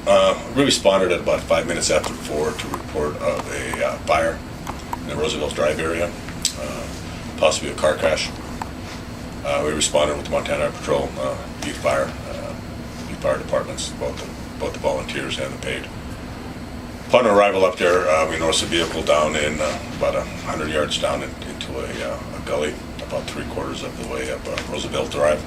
We responded at about 5 minutes after 4 to report of a fire in the Roosevelt Drive area, possibly a car crash. We responded with the Montana Patrol, Butte Fire, Butte Fire departments, both the volunteers and the paid. Upon arrival up there, we noticed a vehicle down in about 100 yards down into a gully, about 3/4 of the way up Roosevelt Drive.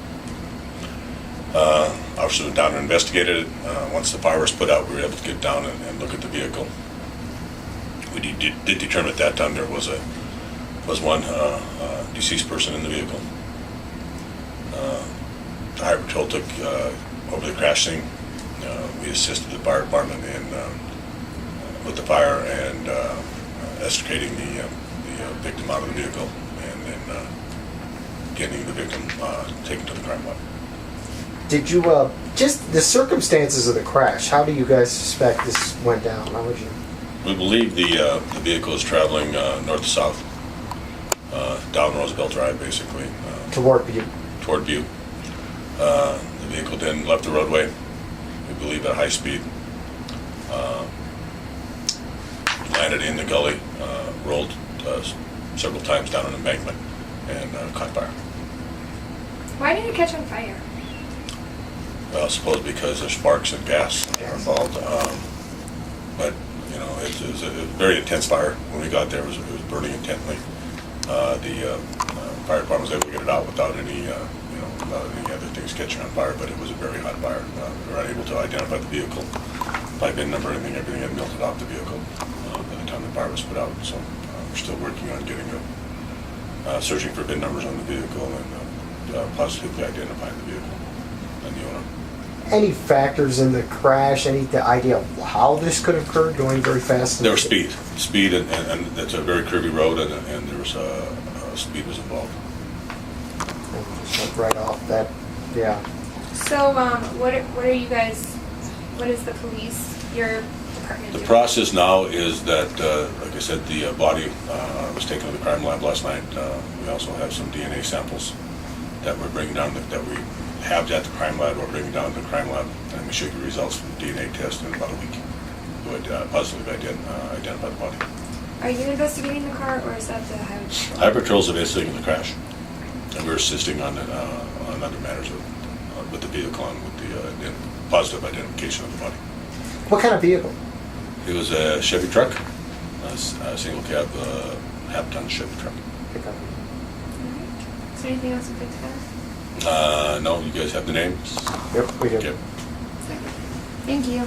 Officers went down and investigated it. Once the fire was put out, we were able to get down and look at the vehicle. We did determine at that time there was one deceased person in the vehicle. The Highway Patrol took over the crash scene. We assisted the fire department in with the fire and extricating the victim out of the vehicle, and then getting the victim taken to the crime lab. Did you, just the circumstances of the crash, how do you guys suspect this went down? How would you? We believe the vehicle is traveling north to south, down Roosevelt Drive, basically. Toward Butte. Toward Butte. The vehicle then left the roadway, we believe at high speed, landed in the gully, rolled several times down an embankment, and caught fire. Why did it catch on fire? I suppose because there's sparks and gas are involved. But you know, it was a very intense fire. When we got there, it was burning intently. The fire department was able to get it out without any, without any other things catching on fire. But it was a very hot fire. We were unable to identify the vehicle by VIN number. Everything had melted off the vehicle by the time the fire was put out. So we're still working on getting searching for VIN numbers on the vehicle and positively identifying the vehicle and the owner. Any factors in the crash? Any idea of how this could have occurred? Going very fast. There was speed, and it's a very curvy road, and there was speed was involved. Just went right off that, yeah. So, what are you guys? What is the police? Your department? The doing? process now is that, like I said, the body was taken to the crime lab last night. We also have some DNA samples that we're bringing down that we have at the crime lab. We're bringing down to the crime lab, and we should get results from the DNA test in about a week. We would positively identify the body. Are you investigating the car, or is that the Highway Patrol? Highway Patrol's investigating the crash, and we're assisting on other matters with the vehicle and with the positive identification of the body. What kind of vehicle? It was a Chevy truck, a single cab, half-ton Chevy truck. Pickup. Is there anything else you'd like to add? No, you guys have the names? Yep, we do. Okay. Thank you.